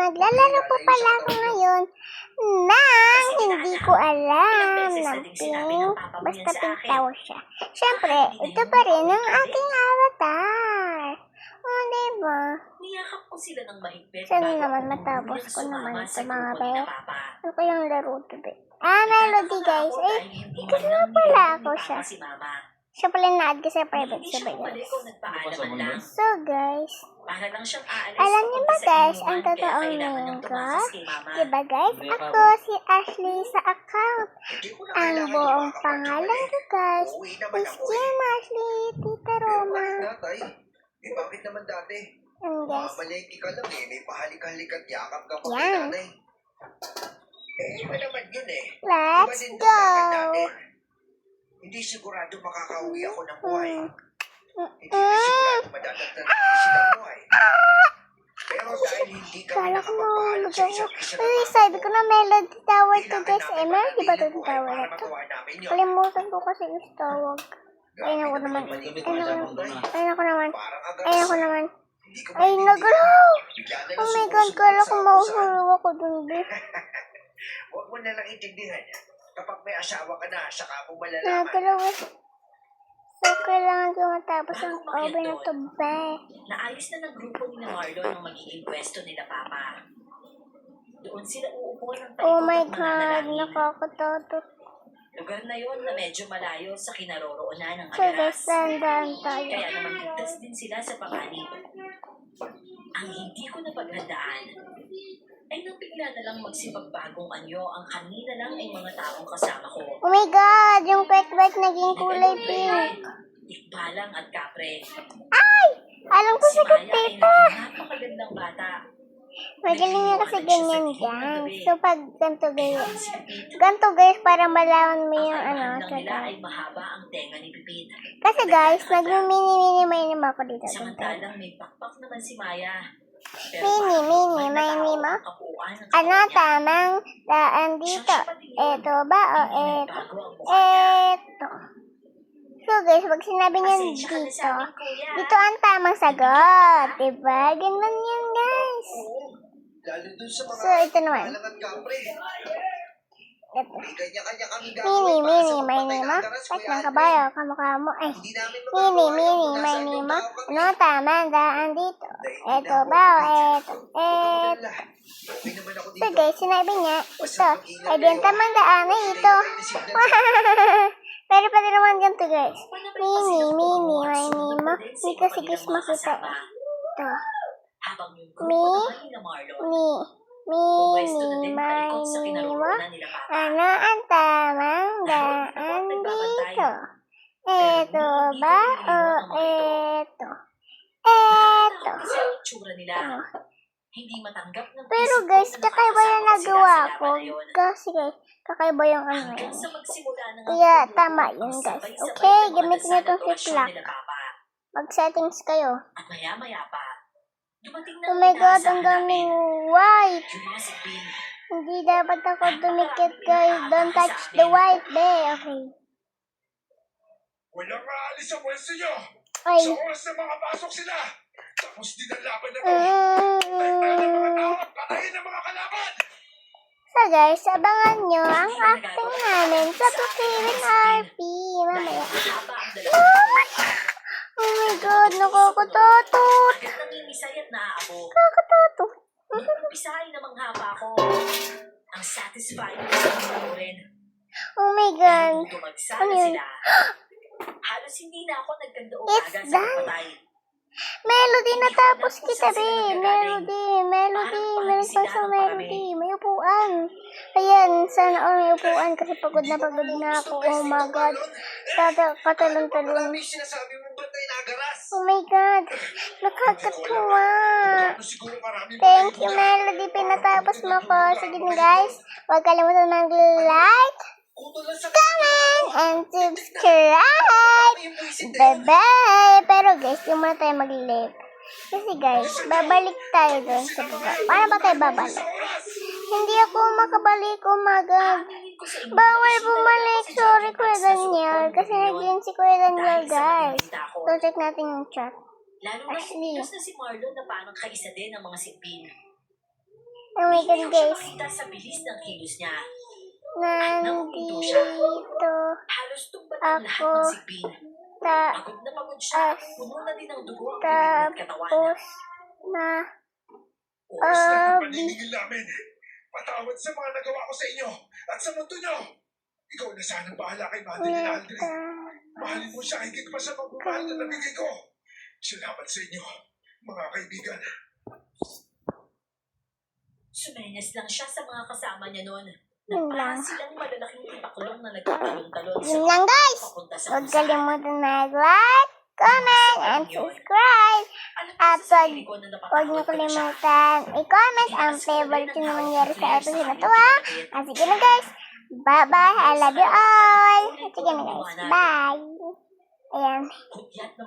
Maglalaro po pala ako ngayon nang hindi ko alam ng pink. Basta pink daw siya. Siyempre, ito pa rin ang aking avatar. O, diba? Niyakap ko sila ng mahigpit. Sana naman matapos ko naman ito mga be. Ano ko yung laro to be? Melody guys. Hindi ko na pala ako siya. Siya pala na-add ko sa private server guys. So guys, alam niyo ba guys, ang totoong name ko? Diba guys, ako si Ashley sa account. Ang buong pangalan ko guys is Kim Ashley Tita Roma. Bakit naman dati? Malengke ka lang may pahalik-halik at yakap ka pa nanay. Iba naman yun Let's go! Hindi sigurado makakauwi ako ng buhay. Hindi sigurado madadagdag silang buhay. Pero dahil hindi ka nakapagpahalap sa isa't isa sabi ko na Melody Tower to guys. Melody ba ito tower na to? Kalimutan ko kasi yung tawag. Ayun ako naman. Ay, nagalaw! Oh my God, kala ko mauhulog ako dun. Huwag mo nalang intindihan. Kapag may asawa ka na, saka mo malalaman. Nagalaw. So, kailangan ko matapos ang over na to, be. Naayos na ng grupo ni Marlon ang magiging pwesto nila, Papa. Doon sila uupo ng Oh my God, nakakatatot. Lugar na yon na medyo malayo sa kinaroroonan ng So, guys, Agaras. dandaan tayo. Kaya naman ligtas din sila sa panganib. Ang hindi ko napaghandaan ay nabigla na lang magsipagbagong anyo ang kanina lang ay mga taong kasama ko. Oh my God, yung kwek-kwek naging kulay pink. Ikbalang at kapre. Ay! Alam ko Si si Maya ay Tita. napakagandang bata. Magaling niya kasi ganyan guys. So, pag ganito guys, para malaman mo yung Ang sa nila ay mahaba ang tenga ni Pipit. Kasi guys, nag-mini-mini ako dito. Samantalang may pakpak naman si Maya. Mini, may mo? Ano tamang daan dito? Eto ba o eto? Eto. So guys, pag sinabi niyan dito ang tamang sagot. Diba? Ganun yan guys. Lalo dun sa mga So, ito naman. halangan kapre. Ito. May kanya-kanya kami Mini, may nemo. At nakabayo, kamukha mo. Ay, mini, may nemo. Ano tamang daan dito? Eto ba o eto? Eto. So guys, sinabi niya, ito. Ay, din tamang daan na ito. Pero pwede naman ganito guys. Mini, may nemo. Hindi kasi guys makita. Ito. Mini, may nemo. Ano ang tamang daan dito? Eto ba o eto? Eto. Hindi matanggap ng Pero guys, kakaiba yung nagawa ko. Kasi guys, kakaiba yung ano. Kaya tama yun guys. Okay, gamitin nyo itong flip-lock. Mag-settings kayo. At maya-maya pa, dumating na Oh my God, ang daming white. yung mga sipin. Hindi dapat ako dumikit guys. Don't touch the white, be. Okay. Walang aalis sa pwesto nyo. Ay. Sa oras na makapasok sila. Tapos din ang laban na to. Tagtagan ng mga tao at patayin ng mga kalaban. So guys, abangan nyo ang acting namin sa Tukirin RP. Mamaya. Haba ang dalawa. Oh my God, nakakatatot. Agad nangingisay at naaabo. Nakakatatot. Pisahin namang haba ko. Ang satisfying sa rin. Oh my God. Tumagsa Ano na yun? sila. Halos hindi na ako nagkanda It's umaga sa done. patay. Melody, natapos kita, be. Melody. Meron pa sa Melody. May upuan. Ayan, sana all may upuan kasi pagod na ako. Oh my God. Katalon-talon. Marami sinasabi mo ba tayo nagaras? Oh my God. Nakakatuwa. Siguro marami Thank you, Melody. Pinatapos mo ko. Sige na, guys. Huwag kalimutan mag-like, comment, and subscribe. Bye-bye. Pero guys, di muna tayo mag-live. Kasi guys, babalik tayo doon sa baba. Paano ba tayo babalik? Hindi ako makabalik umaga. Bawal bumalik. Sorry, Kuya Daniel. Kasi nag-in si Kuya Daniel, guys. So, check natin yung chat. Lalo na Actually, kumilos na si Marlon na parang kaisa din ng mga sipin. my God, Hindi ko siya guys. makita sa bilis ng kilos niya. Nakuminto siya. Nandito Halos tumbatan lahat ako. ng sigbin. Pagod na pagod siya. Puno na din ng dugo ang bibig at katawan. tapos na Oras na ang paniningil namin. Patawad sa mga nagawa ko sa inyo at sa mundo nyo. Ikaw na sanang bahala kay Madeline Aldrin. Mahalin mo siya higit pa sa pagmamahal na nabigay ko. Salamat sa inyo, mga kaibigan. Sumenyas lang siya sa mga kasama niya noon. Yun lang. Nagpaha silang malalaking tipakulong na nagtatalon-talon sa Yun lang, guys. papunta sa Huwag krusahan. kalimutan mag-like, comment, and subscribe. Alam ko At sa sarili ko na huwag niyo napatakot ko na siya. kalimutan i-comment ang favorite yung nangyari sa episode na to, ha? Ah, sige na, guys. Bye-bye. I love you all. Sige na, guys. Bye. Ayan. Hudyat na